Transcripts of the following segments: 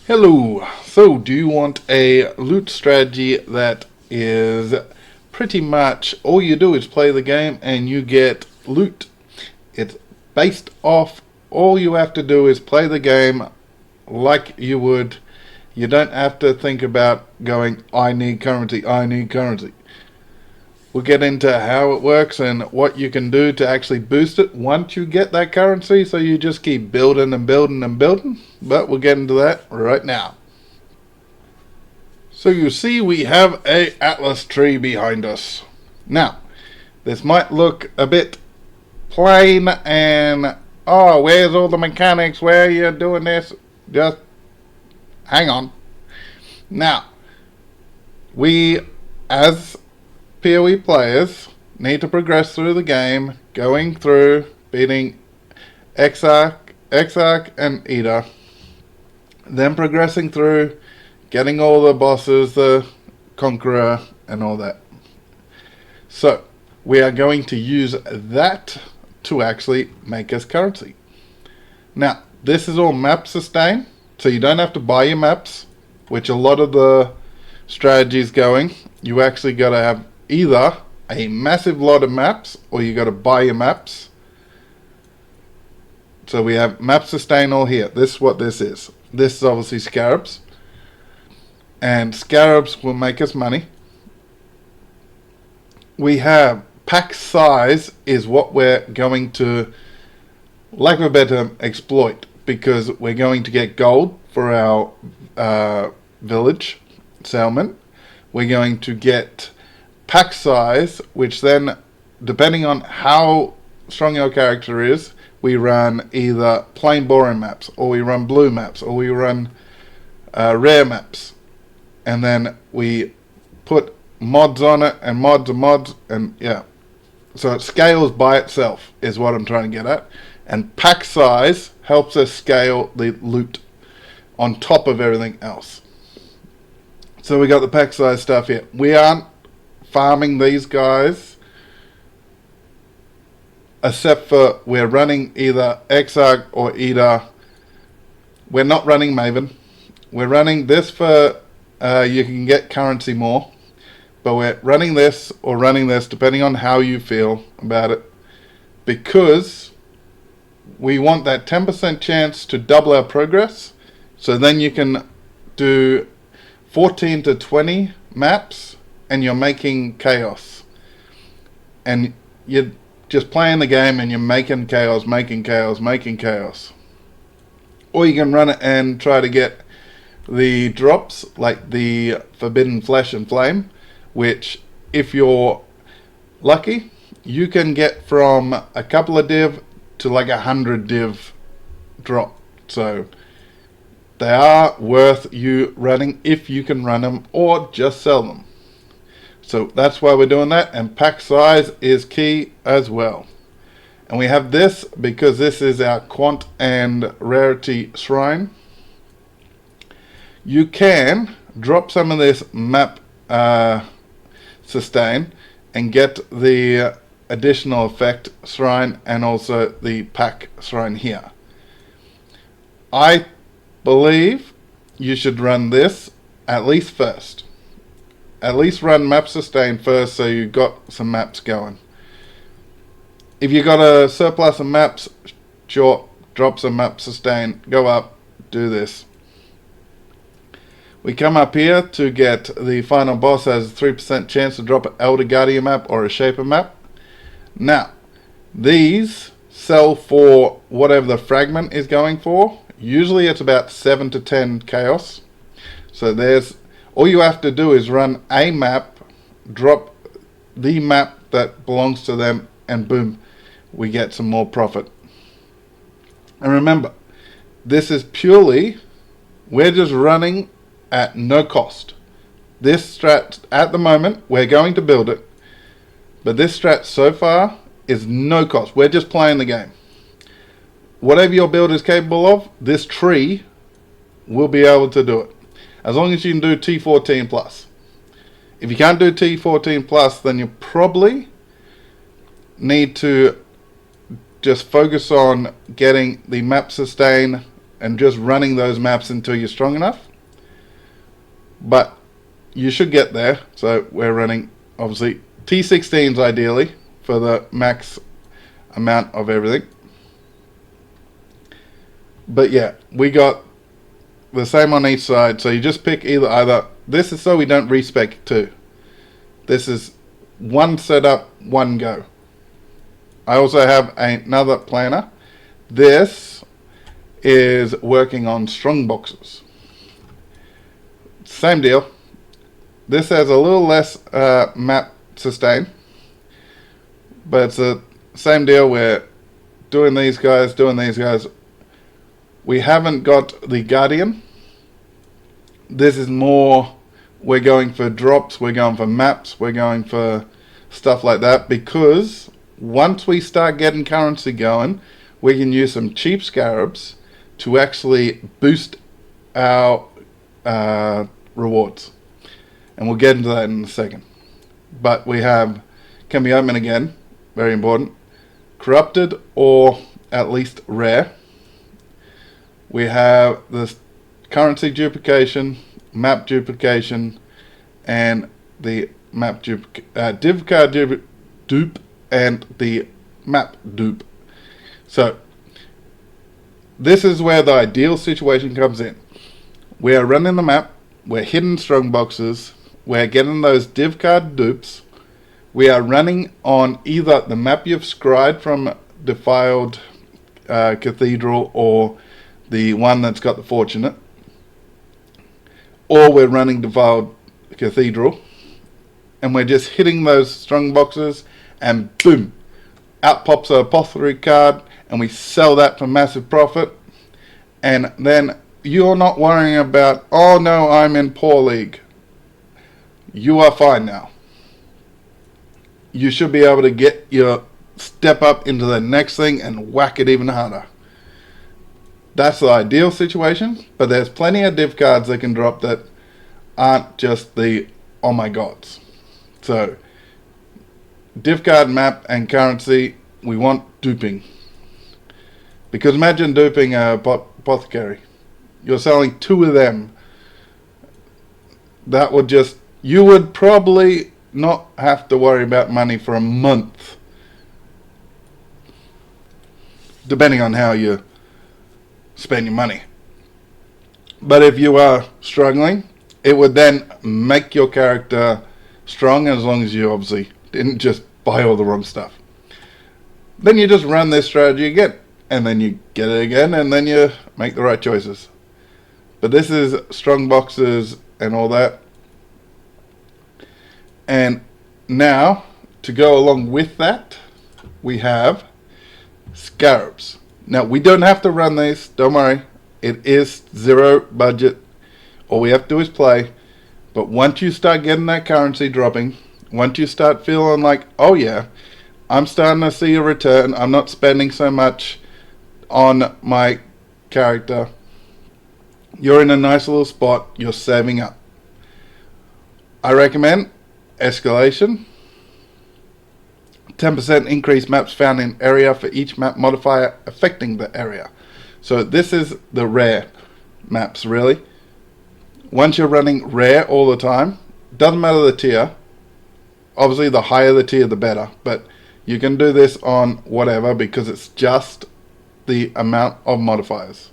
Hello. So, do you want a loot strategy that is pretty much all you do is play the game and you get loot? It's based off all you have to do is play the game like you would. You don't have to think about going, I need currency, I need currency. We'll get into how it works and what you can do to actually boost it once you get that currency, so you just keep building and building and building. But we'll get into that right now. So you see we have a atlas tree behind us. Now, this might look a bit plain and, oh, where's all the mechanics? Where are you doing this? Just hang on. Now, we, as POE players, need to progress through the game, going through beating Exarch, and Eater, then progressing through, getting all the bosses, the Conqueror, and all that. So, we are going to use that to actually make us currency. Now, this is all map sustain, so you don't have to buy your maps, which a lot of the strategies going. You actually got to have either a massive lot of maps or you got to buy your maps. So we have map sustain all here. This is what this is. This is obviously scarabs, and scarabs will make us money. We have pack size is what we're going to, lack of a better term, exploit, because we're going to get gold for our village settlement. We're going to get pack size, which then, depending on how strong your character is, we run either plain boring maps, or we run blue maps, or we run rare maps, and then we put mods on it, and mods, and yeah. So it scales by itself, is what I'm trying to get at. And pack size helps us scale the loot on top of everything else. So we got the pack size stuff here. We aren't farming these guys, except for we're running either Exarch or Eater. We're not running Maven. We're running this for you can get currency more, but we're running this or running this depending on how you feel about it, because we want that 10% chance to double our progress. So then you can do 14 to 20 maps and you're making chaos, and you're just playing the game and you're making chaos. Or you can run it and try to get the drops like the Forbidden Flesh and Flame, which if you're lucky you can get from a couple of div to like 100 div drop. So they are worth you running if you can run them, or just sell them. So that's why we're doing that, and pack size is key as well. And we have this because this is our quant and rarity shrine. You can drop some of this map sustain and get the additional effect shrine and also the pack shrine here. I believe you should run this at least first. At least run map sustain first, so you got some maps going. If you got a surplus of maps, sure, drop some map sustain, go up, do this. We come up here to get the final boss, has a 3% chance to drop an Elder Guardian map or a Shaper map. Now, these sell for whatever the fragment is going for. Usually it's about 7 to 10 chaos. So there's, all you have to do is run a map, drop the map that belongs to them, and boom, we get some more profit. And remember, this is purely, we're just running at no cost. This strat, at the moment, we're going to build it, but this strat so far is no cost. We're just playing the game. Whatever your build is capable of, this tree will be able to do it, as long as you can do T14 plus. If you can't do T14 plus, then you probably need to just focus on getting the map sustain and just running those maps until you're strong enough. But you should get there. So we're running, obviously, T16s ideally for the max amount of everything. But yeah, we got the same on each side. So you just pick either. This is so we don't respec 2. This is one setup, one go. I also have another planner. This is working on strong boxes. Same deal. This has a little less map sustain, but it's the same deal. We're doing these guys. We haven't got the Guardian. This is more, we're going for drops, we're going for maps, we're going for stuff like that, because once we start getting currency going, we can use some cheap scarabs to actually boost our rewards. And we'll get into that in a second. But we have, can be open again, very important, corrupted or at least rare. We have this currency duplication, map duplication, and the map div card dupe, and the map dupe. So this is where the ideal situation comes in. We are running the map, we're hitting strong boxes, we're getting those div card dupes, we are running on either the map you've scribed from Defiled Cathedral or the one that's got the Fortunate, or we're running Defiled Cathedral, and we're just hitting those strong boxes, and boom, out pops an apothecary card, and we sell that for massive profit. And then you're not worrying about, oh no, I'm in poor league. You are fine now. You should be able to get your step up into the next thing and whack it even harder. That's the ideal situation, but there's plenty of div cards that can drop that aren't just the oh my gods. So div card, map, and currency, we want duping. Because imagine duping a apothecary. You're selling 2 of them. That would just, you would probably not have to worry about money for a month, depending on how you spend your money. But if you are struggling, it would then make your character strong, as long as you obviously didn't just buy all the wrong stuff. Then you just run this strategy again, and then you get it again, and then you make the right choices. But this is strong boxes and all that. And now, to go along with that, we have scarabs. Now, we don't have to run these, don't worry. It is 0 budget. All we have to do is play. But once you start getting that currency dropping, once you start feeling like, oh yeah, I'm starting to see a return, I'm not spending so much on my character, you're in a nice little spot, you're saving up. I recommend escalation. 10% increased maps found in area for each map modifier affecting the area. So this is the rare maps, really. Once you're running rare all the time, doesn't matter the tier. Obviously the higher the tier the better, but you can do this on whatever, because it's just the amount of modifiers.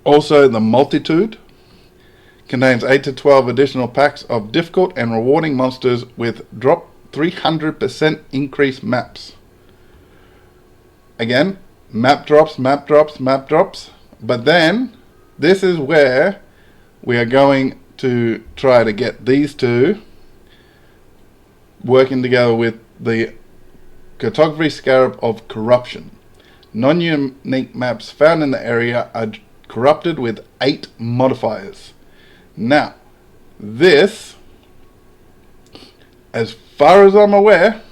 Also, the multitude contains 8 to 12 additional packs of difficult and rewarding monsters with drop 300% increased maps. Again, map drops, map drops, map drops. But then, this is where we are going to try to get these two working together with the Cartography Scarab of Corruption. Non-unique maps found in the area are corrupted with 8 modifiers. Now, this, as far as I'm aware,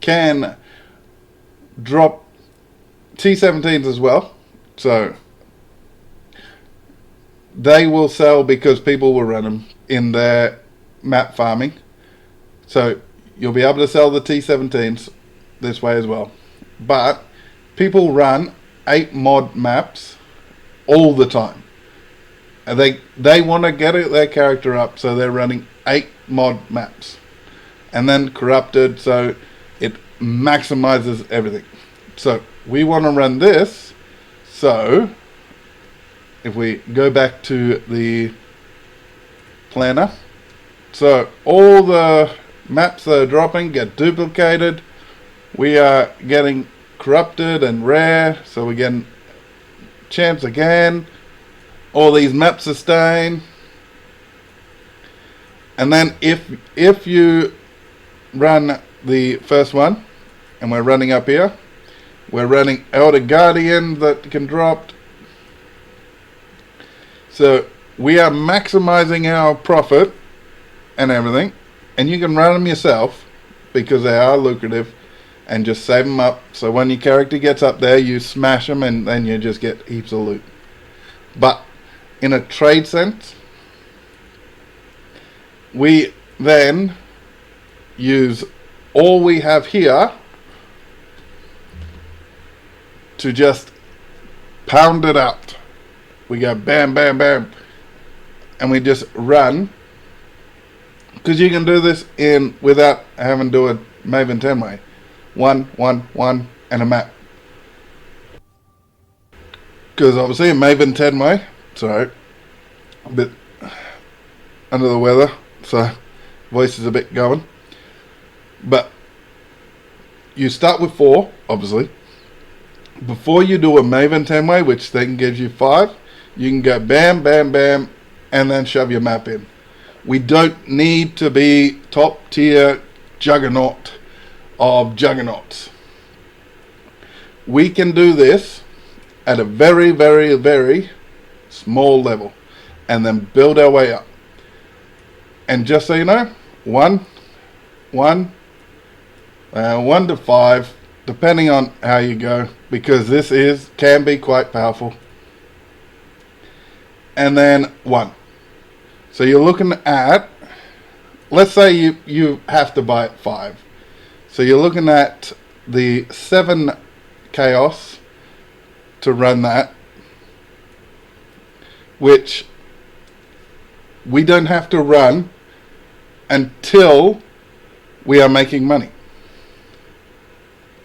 can drop T17s as well. So they will sell because people will run them in their map farming. So you'll be able to sell the T17s this way as well. But people run 8 mod maps all the time. And they want to get their character up, so they're running 8 mod maps. And then corrupted, so it maximizes everything. So we want to run this. So if we go back to the planner, so all the maps that are dropping get duplicated. We are getting corrupted and rare, so we're getting chance again. All these maps are staying. And then if you run the first one, and we're running up here, we're running Elder Guardian that can drop. So we are maximizing our profit and everything, and you can run them yourself because they are lucrative, and just save them up, so when your character gets up there you smash them and then you just get heaps of loot. But in a trade sense, we then use all we have here to just pound it out. We go bam bam bam and we just run, because you can do this in without having to do a Maven 10 way. 1 1 1 and a map, because obviously a Maven 10 way, sorry, a bit under the weather, so voice is a bit going, but you start with 4 obviously. Before you do a Maven 10 way, which then gives you 5, you can go bam bam bam and then shove your map in. We don't need to be top tier juggernaut of juggernauts. We can do this at a very very very small level and then build our way up. And just so you know, 1 to 5, depending on how you go, because this can be quite powerful. And then 1. So you're looking at, let's say you have to buy at 5. So you're looking at the 7 chaos to run that, which we don't have to run until we are making money.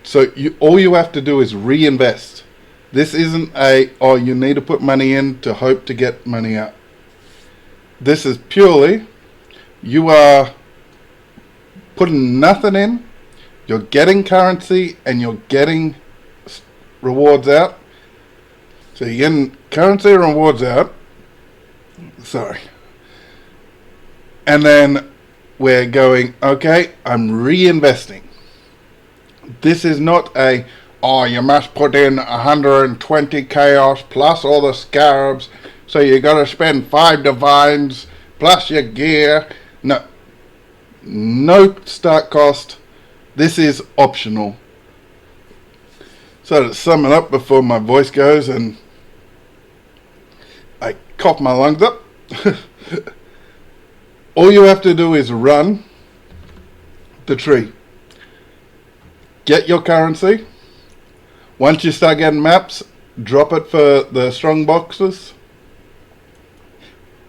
So all you have to do is reinvest. This isn't you need to put money in to hope to get money out. This is purely, you are putting nothing in, you're getting currency and you're getting rewards out. So you're getting currency and rewards out. Sorry. And then we're going, okay, I'm reinvesting. This is not you must put in 120 chaos plus all the scarabs, so you gotta spend 5 divines plus your gear. No start cost. This is optional. So to sum it up before my voice goes and I cough my lungs up, all you have to do is run the tree. Get your currency. Once you start getting maps, drop it for the strong boxes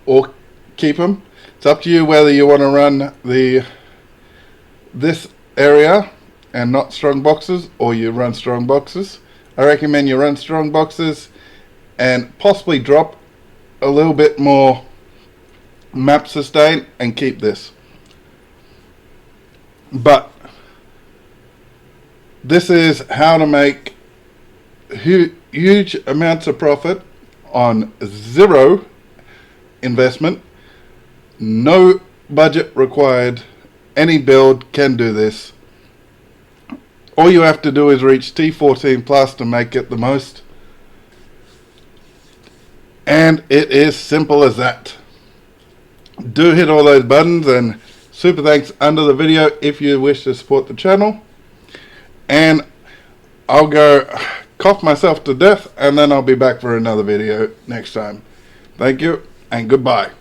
or keep them. It's up to you whether you want to run this area and not strong boxes, or you run strong boxes. I recommend you run strong boxes and possibly drop a little bit more map sustain and keep this. But this is how to make huge amounts of profit on 0 investment, no budget required. Any build can do this. All you have to do is reach T14 plus to make it the most, and it is simple as that. Do hit all those buttons, and super thanks under the video if you wish to support the channel. And I'll go cough myself to death and then I'll be back for another video next time. Thank you and goodbye.